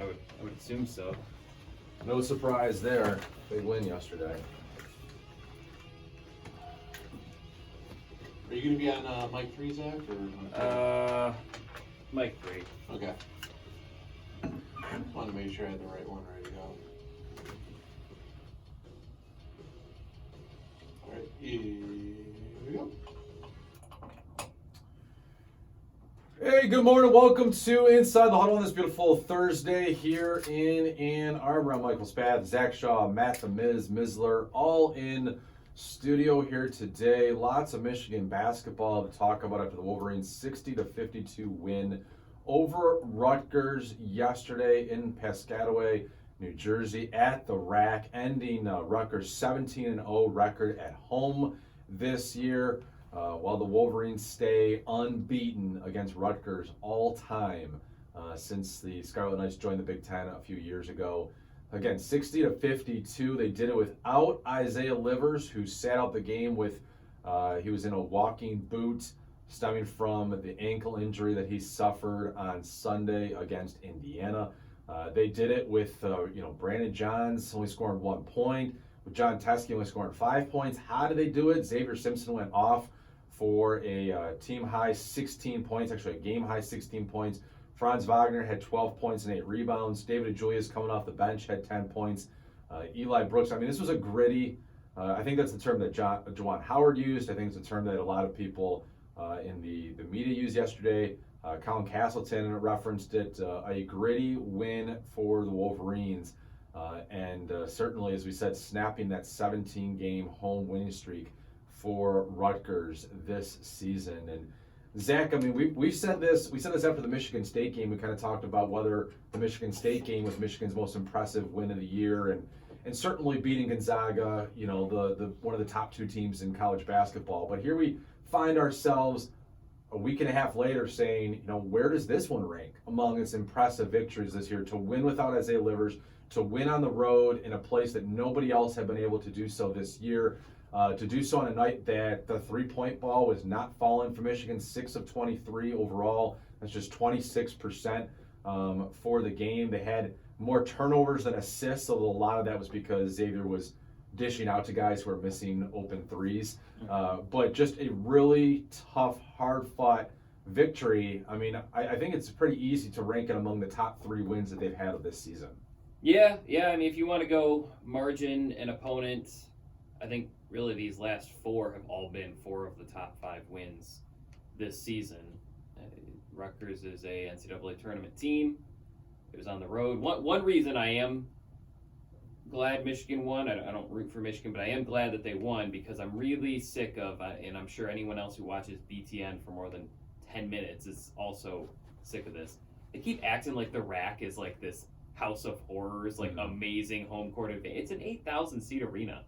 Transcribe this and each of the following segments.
I would assume so. No surprise there. Big win yesterday. Are you going to be on mic 3, Zach? Or Mike 3. Okay. Just wanted to make sure I had the right one ready to go. All right, here we go. Hey, good morning. Welcome to Inside the Huddle on this beautiful Thursday here in Ann Arbor. I'm Michael Spath, Zach Shaw, Matt the Miz, Mizler, all in studio here today. Lots of Michigan basketball to talk about after the Wolverines' 60-52 win over Rutgers yesterday in Piscataway, New Jersey at the Rack, ending Rutgers' 17-0 record at home this year. While the Wolverines stay unbeaten against Rutgers all time since the Scarlet Knights joined the Big Ten a few years ago. Again, 60-52. They did it without Isaiah Livers, who sat out the game with, he was in a walking boot stemming from the ankle injury that he suffered on Sunday against Indiana. They did it with, Brandon Johns only scoring 1 point, with John Teske only scoring 5 points. How did they do it? Xavier Simpson went off for a team-high 16 points, actually a game-high 16 points. Franz Wagner had 12 points and 8 rebounds. David Julius coming off the bench had 10 points. Eli Brooks, this was a gritty, I think that's the term that Juwan Howard used. I think it's a term that a lot of people in the media used yesterday. Colin Castleton referenced it, a gritty win for the Wolverines. And certainly, as we said, snapping that 17-game home winning streak for Rutgers this season. And Zach, we said this after the Michigan State game. We kind of talked about whether the Michigan State game was Michigan's most impressive win of the year, and certainly beating Gonzaga, the one of the top 2 teams in college basketball. But here we find ourselves a week and a half later saying, where does this one rank among its impressive victories this year? To win without Isaiah Livers, to win on the road in a place that nobody else had been able to do so this year. To do so on a night that the three-point ball was not falling for Michigan, 6 of 23 overall. That's just 26% for the game. They had more turnovers than assists, although a lot of that was because Xavier was dishing out to guys who were missing open threes. But just a really tough, hard-fought victory. I think it's pretty easy to rank it among the top 3 wins that they've had of this season. Yeah. If you want to go margin and opponent, I think really these last 4 have all been 4 of the top 5 wins this season. Rutgers is a NCAA tournament team. It was on the road. One reason I am glad Michigan won, I don't root for Michigan, but I am glad that they won because I'm really sick of, and I'm sure anyone else who watches BTN for more than 10 minutes is also sick of this. They keep acting like the Rack is like this house of horrors, like amazing home court advantage. It's an 8,000 seat arena.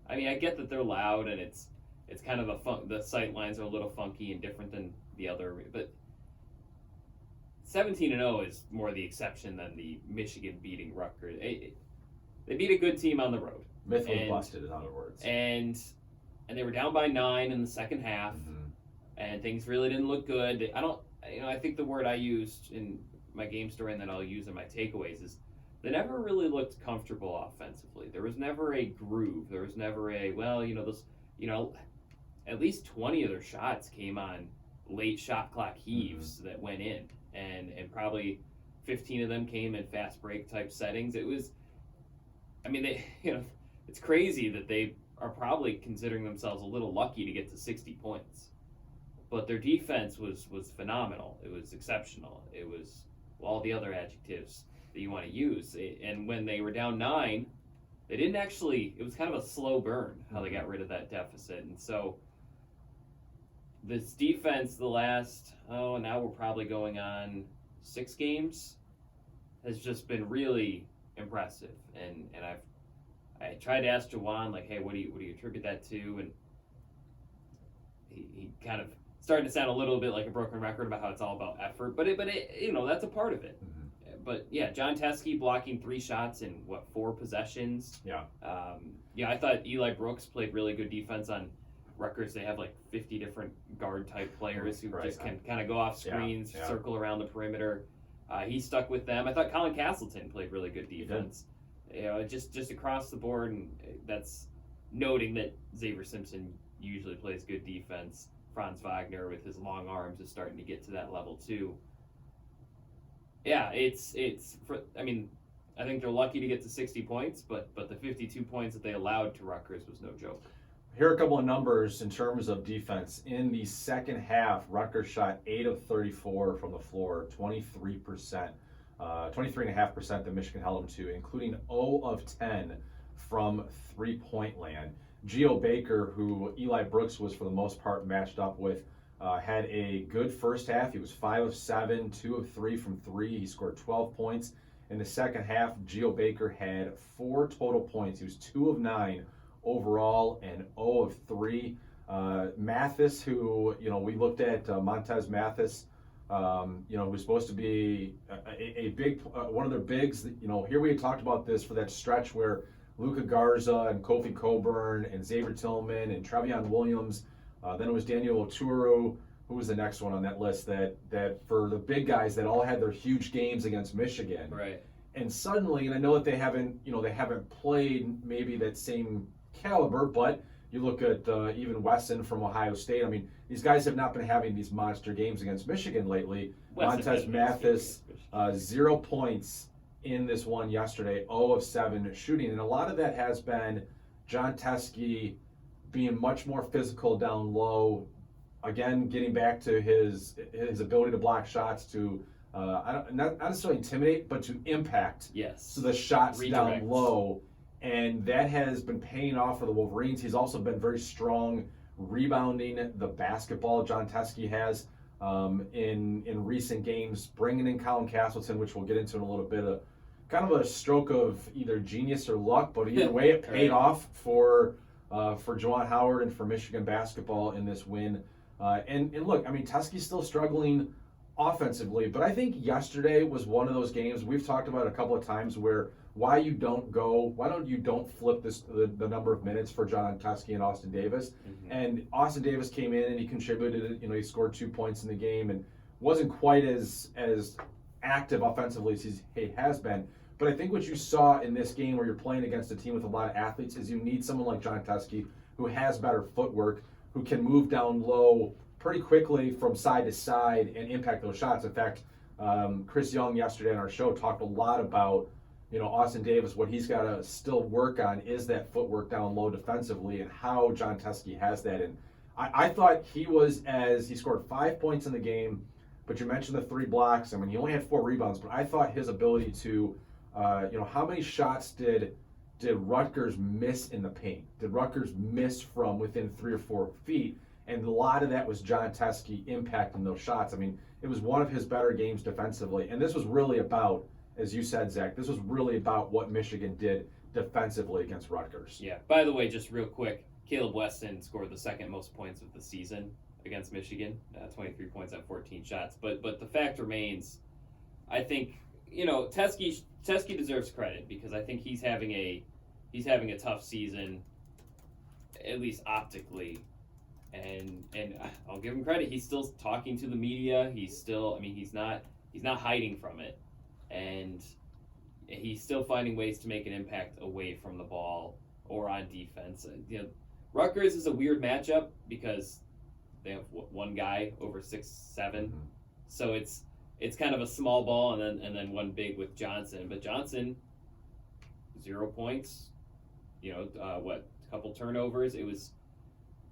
I get that they're loud and it's kind of the sight lines are a little funky and different than the other, but 17-0 is more the exception than the Michigan beating Rutgers. They beat a good team on the road. Myth was busted, in other words. And they were down by 9 in the second half, and things really didn't look good. I think the word I used in my game story and that I'll use in my takeaways is they never really looked comfortable offensively. There was never a groove. There was never at least 20 of their shots came on late shot clock heaves that went in, and probably 15 of them came in fast break type settings. It was, it's crazy that they are probably considering themselves a little lucky to get to 60 points, but their defense was phenomenal. It was exceptional. It was all the other adjectives that you want to use. And when they were down 9, they didn't actually, it was kind of a slow burn how they got rid of that deficit. And so this defense the last, now we're probably going on 6 games, has just been really impressive. And I tried to ask Juwan, like, hey, what do you attribute that to? And he kind of started to sound a little bit like a broken record about how it's all about effort, but that's a part of it. But yeah, John Teske blocking 3 shots in 4 possessions. I thought Eli Brooks played really good defense on Rutgers. They have like 50 different guard type players who just can kind of go off screens, circle around the perimeter. He stuck with them. I thought Colin Castleton played really good defense. Just across the board, and that's noting that Xavier Simpson usually plays good defense. Franz Wagner with his long arms is starting to get to that level too. Yeah, I think they're lucky to get to 60 points, but the 52 points that they allowed to Rutgers was no joke. Here are a couple of numbers in terms of defense. In the second half, Rutgers shot 8 of 34 from the floor, 23%. 23.5% that Michigan held them to, including 0 of 10 from three-point land. Geo Baker, who Eli Brooks was for the most part matched up with, had a good first half. He was 5 of 7, 2 of 3 from three. He scored 12 points. In the second half, Geo Baker had 4 total points. He was 2 of 9 overall and 0 of 3. Mathis, who, we looked at Montez Mathis, who's supposed to be a big, one of their bigs. Here we had talked about this for that stretch where Luka Garza and Kofi Coburn and Xavier Tillman and Trevion Williams. Then it was Daniel Oturu. Who was the next one on that list? That for the big guys that all had their huge games against Michigan. Right. And suddenly, and I know that they haven't played maybe that same caliber, but you look at even Wesson from Ohio State. I mean, these guys have not been having these monster games against Michigan lately. Montez Mathis, 0 points in this one yesterday, 0 of 7 shooting. And a lot of that has been John Teske being much more physical down low, again, getting back to his ability to block shots, to not necessarily intimidate, but to impact. Yes. So the shots Redirect. down low. And that has been paying off for the Wolverines. He's also been very strong rebounding the basketball. John Teske has in recent games, bringing in Colin Castleton, which we'll get into in a little bit. Kind of a stroke of either genius or luck, but either way, it paid off for Juwan Howard and for Michigan basketball in this win. And look, I mean, Teske's still struggling offensively, but I think yesterday was one of those games we've talked about a couple of times where why you don't flip the number of minutes for John Teske and Austin Davis. Mm-hmm. And Austin Davis came in and he contributed. He scored 2 points in the game and wasn't quite as active offensively as he has been. But I think what you saw in this game where you're playing against a team with a lot of athletes is you need someone like John Teske who has better footwork, who can move down low pretty quickly from side to side and impact those shots. In fact, Chris Young yesterday on our show talked a lot about Austin Davis. What he's got to still work on is that footwork down low defensively and how John Teske has that. And I thought he scored 5 points in the game, but you mentioned the 3 blocks. I mean, he only had 4 rebounds, but I thought his ability to, how many shots did Rutgers miss in the paint? Did Rutgers miss from within 3 or 4 feet? And a lot of that was John Teske impacting those shots. I mean, it was one of his better games defensively. And this was really about, as you said, Zach, this was really about what Michigan did defensively against Rutgers. Yeah. By the way, just real quick, Caleb Weston scored the second most points of the season against Michigan, 23 points on 14 shots. But the fact remains, I think, Teske deserves credit because I think he's having a tough season, at least optically. And I'll give him credit. He's still talking to the media. He's not hiding from it. And he's still finding ways to make an impact away from the ball or on defense. Rutgers is a weird matchup because they have one guy over 6'7", so it's kind of a small ball and then one big with Johnson. But Johnson, 0 points, a couple turnovers. It was,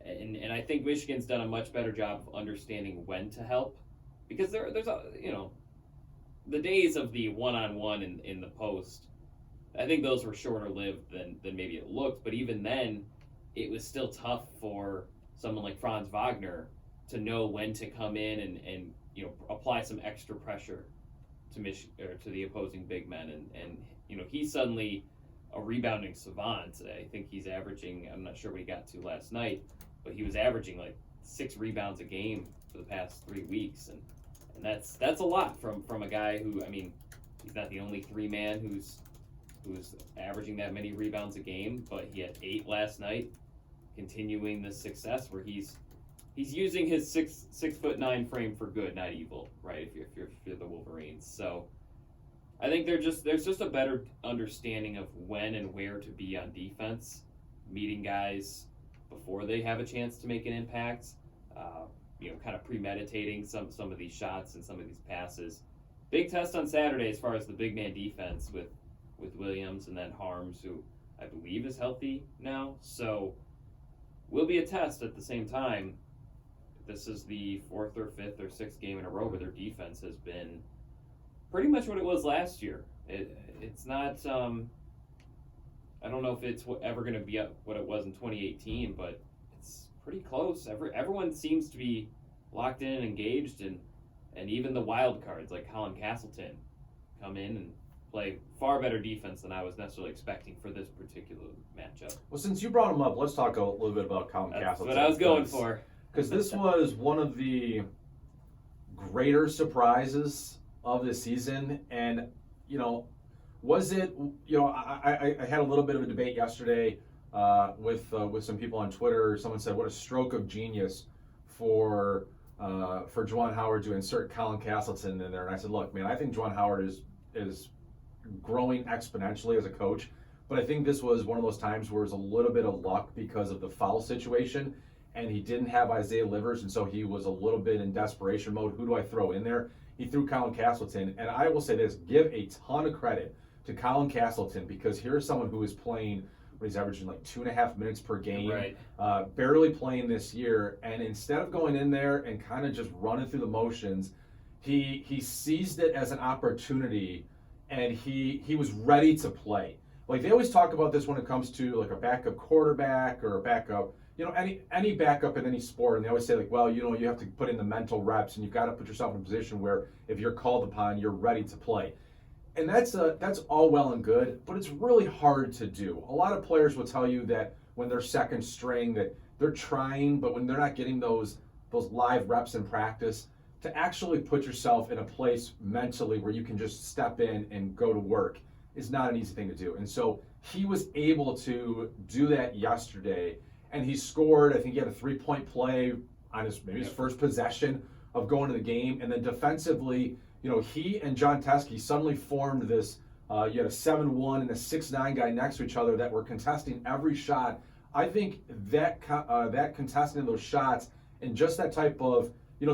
and I think Michigan's done a much better job of understanding when to help because there's the days of the one-on-one in the post, I think those were shorter lived than maybe it looked. But even then, it was still tough for someone like Franz Wagner to know when to come in and apply some extra pressure to the opposing big men. And he's suddenly a rebounding savant. I think he's averaging, I'm not sure what he got to last night, but he was averaging like 6 rebounds a game for the past 3 weeks. And that's a lot from a guy who, I mean, he's not the only 3-man who's averaging that many rebounds a game, but he had 8 last night, continuing the success where he's he's using his 6'9" frame for good, not evil, right? If you're the Wolverines, so I think there's just a better understanding of when and where to be on defense, meeting guys before they have a chance to make an impact. Kind of premeditating some of these shots and some of these passes. Big test on Saturday as far as the big man defense with Williams and then Harms, who I believe is healthy now. So will be a test at the same time. This is the 4th or 5th or 6th game in a row where their defense has been pretty much what it was last year. It's not. I don't know if it's ever going to be what it was in 2018, but it's pretty close. Everyone seems to be locked in and engaged, and even the wild cards like Colin Castleton come in and play far better defense than I was necessarily expecting for this particular matchup. Well, since you brought him up, let's talk a little bit about Colin Castleton. That's what I was going for. Because this was one of the greater surprises of the season, and was it? I had a little bit of a debate yesterday with some people on Twitter. Someone said, "What a stroke of genius for Juwan Howard to insert Colin Castleton in there." And I said, "Look, man, I think Juwan Howard is growing exponentially as a coach, but I think this was one of those times where it was a little bit of luck because of the foul situation, and he didn't have Isaiah Livers, and so he was a little bit in desperation mode. Who do I throw in there?" He threw Colin Castleton, and I will say this: give a ton of credit to Colin Castleton, because here's someone who is playing. He's averaging like 2.5 minutes per game, right. Barely playing this year, and instead of going in there and kind of just running through the motions, he seized it as an opportunity, and he was ready to play. Like they always talk about this when it comes to like a backup quarterback or a backup, any backup in any sport, and they always say like, well, you have to put in the mental reps, and you've got to put yourself in a position where if you're called upon, you're ready to play. And that's all well and good, but it's really hard to do. A lot of players will tell you that when they're second string that they're trying, but when they're not getting those live reps in practice, to actually put yourself in a place mentally where you can just step in and go to work is not an easy thing to do. And so he was able to do that yesterday, and he scored. I think he had a 3-point play on his first possession of going to the game, and then defensively, he and John Teskey suddenly formed this. You had a 7-1 and a 6'9" guy next to each other that were contesting every shot. I think that contesting of those shots and just that type of, they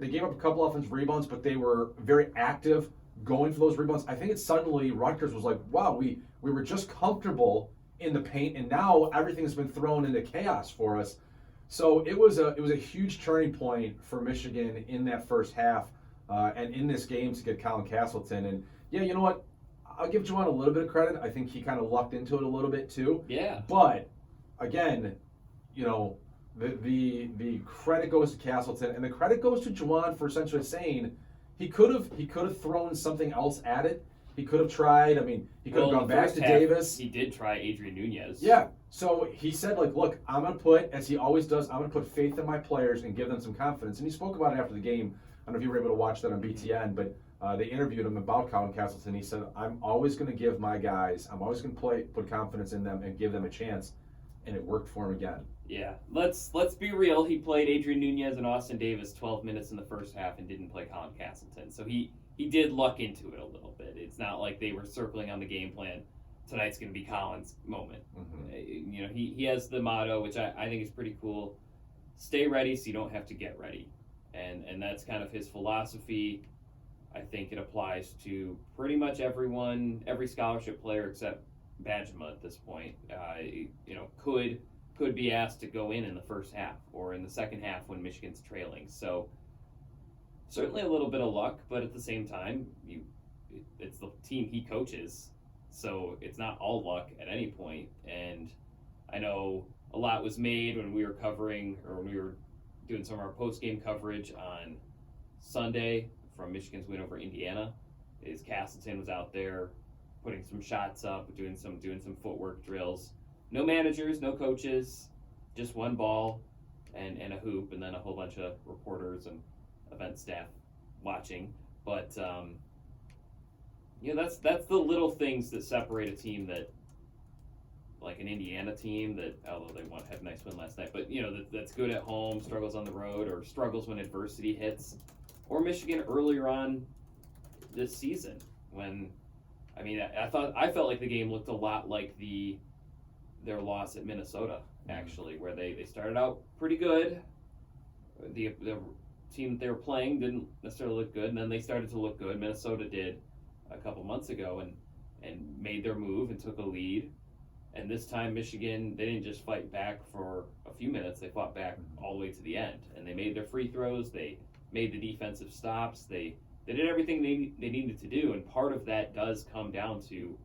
gave up a couple offensive rebounds, but they were very active going for those rebounds. I think suddenly Rutgers was like, wow, we were just comfortable in the paint, and now everything has been thrown into chaos for us. So it was a huge turning point for Michigan in that first half. And in this game to get Colin Castleton. And yeah, you know what? I'll give Juwan a little bit of credit. I think he kind of lucked into it a little bit too. Yeah. But again, the credit goes to Castleton, and the credit goes to Juwan for essentially saying he could have thrown something else at it. He could have tried. I mean, he could have gone back to Davis. He did try Adrian Nunez. Yeah. So he said, like, look, I'm going to put, as he always does, I'm going to put faith in my players and give them some confidence. And he spoke about it after the game. I don't know if you were able to watch that on BTN, but they interviewed him about Colin Castleton. He said, I'm always going to give my guys, I'm always going to put confidence in them and give them a chance. And it worked for him again. Yeah, let's be real. He played Adrian Nunez and Austin Davis 12 minutes in the first half and didn't play Colin Castleton. So he did luck into it a little bit. It's not like they were circling on the game plan. Tonight's going to be Colin's moment. Mm-hmm. He has the motto, which I think is pretty cool. Stay ready so you don't have to get ready. And that's kind of his philosophy. I think it applies to pretty much everyone, every scholarship player except Bajema at this point. Could be asked to go in the first half or in the second half when Michigan's trailing. So certainly a little bit of luck, but at the same time, it's the team he coaches, so it's not all luck at any point. And I know a lot was made when we were covering, or when we were doing some of our post-game coverage on Sunday from Michigan's win over Indiana. Is Castleton was out there putting some shots up, doing some footwork drills. No managers, no coaches, just one ball and a hoop, and then a whole bunch of reporters and event staff watching. But that's the little things that separate a team that like an Indiana team that, although they had a nice win last night, but that's good at home, struggles on the road, or struggles when adversity hits, or Michigan earlier on this season when, I felt like the game looked a lot like their loss at Minnesota actually, where they started out pretty good. The team that they were playing didn't necessarily look good, and then they started to look good. Minnesota did a couple months ago, and made their move and took a lead. And this time Michigan, they didn't just fight back for a few minutes, they fought back all the way to the end. And they made their free throws, they made the defensive stops, they did everything they needed to do. And part of that does come down to,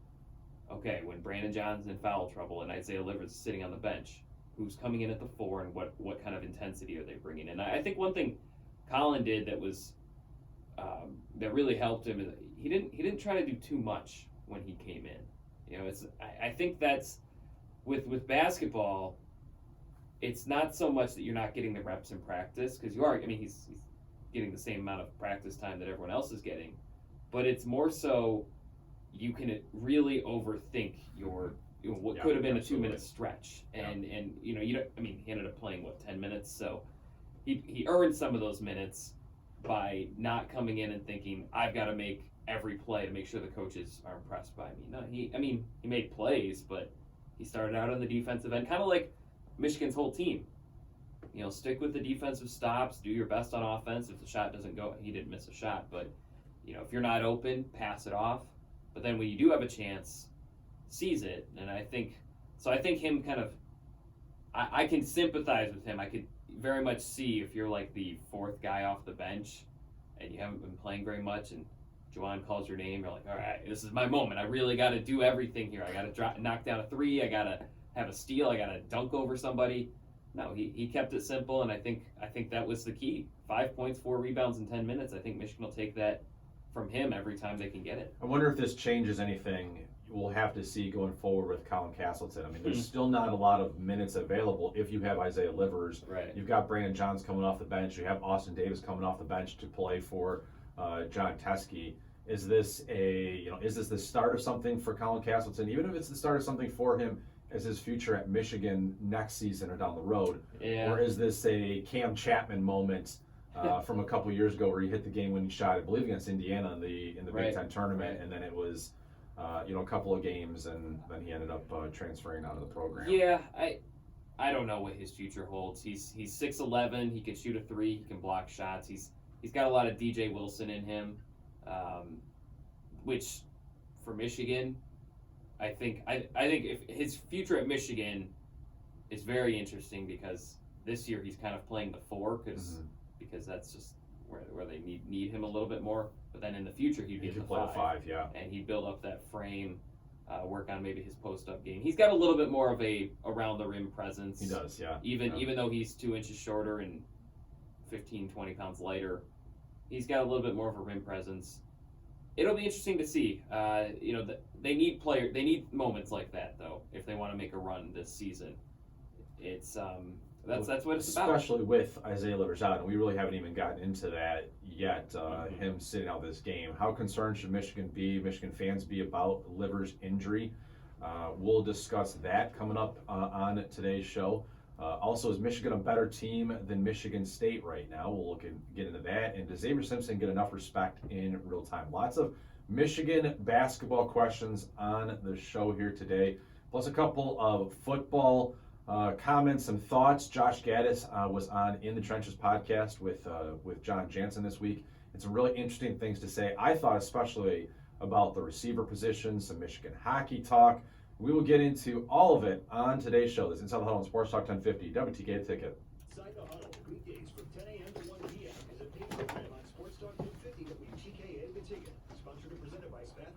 okay, when Brandon John's in foul trouble and Isaiah Livers is sitting on the bench, who's coming in at the 4 and what kind of intensity are they bringing in? I think one thing Colin did that was that really helped him is he didn't try to do too much when he came in. I think that's with basketball, it's not so much that you're not getting the reps in practice, because you are. He's getting the same amount of practice time that everyone else is getting, but it's more so you can really overthink what could have been a 2-minute stretch, and he ended up playing 10 minutes, so he earned some of those minutes by not coming in and thinking I've got to make every play to make sure the coaches are impressed by me. No, he made plays, but he started out on the defensive end, kind of like Michigan's whole team. Stick with the defensive stops, do your best on offense. If the shot doesn't go, he didn't miss a shot, but if you're not open, pass it off. But then when you do have a chance, seize it. And I think him kind of, I can sympathize with him. I could very much see if you're like the 4th guy off the bench and you haven't been playing very much, and Juwan calls your name, you're like, all right, this is my moment. I really got to do everything here. I got to knock down a 3. I got to have a steal. I got to dunk over somebody. No, he kept it simple, and I think that was the key. 5 points, 4 rebounds in 10 minutes. I think Michigan will take that from him every time they can get it. I wonder if this changes anything we'll have to see going forward with Colin Castleton. There's still not a lot of minutes available if you have Isaiah Livers. Right. You've got Brandon Johns coming off the bench. You have Austin Davis coming off the bench to play for John Teskey. Is this the start of something for Colin Castleton? Even if it's the start of something for him as his future at Michigan next season or down the road, or is this a Cam Chapman moment from a couple years ago where he hit the game-winning shot, I believe, against Indiana in the Big Ten tournament, and then it was a couple of games, and then he ended up transferring out of the program. Yeah, I don't know what his future holds. He's 6'11", he can shoot a 3, he can block shots. He's got a lot of DJ Wilson in him, which for Michigan, I think if his future at Michigan is very interesting, because this year he's kind of playing the 4 because that's just where they need him a little bit more. But then in the future he'd be the 5, and he'd build up that frame, work on maybe his post-up game. He's got a little bit more of a around the rim presence. He does, yeah. Even though he's 2 inches shorter and 15, 20 pounds lighter, he's got a little bit more of a rim presence. It'll be interesting to see. They need moments like that, though, if they want to make a run this season. It's that's what it's about. Especially with Isaiah Livers out, and we really haven't even gotten into that yet. Him sitting out this game. How concerned should Michigan fans be about Livers' injury? We'll discuss that coming up on today's show. Also, is Michigan a better team than Michigan State right now? We'll get into that. And does Xavier Simpson get enough respect in real time? Lots of Michigan basketball questions on the show here today, plus a couple of football comments and thoughts. Josh Gaddis was on In the Trenches podcast with John Jansen this week. And some really interesting things to say. I thought especially about the receiver position, some Michigan hockey talk. We will get into all of it on today's show. This is Inside the Huddle on Sports Talk 1050, WTK The Ticket. Inside the Huddle, weekdays from 10 a.m. to 1 p.m. is a paid program on Sports Talk 1050, WTKA The Ticket. Sponsored and presented by Spath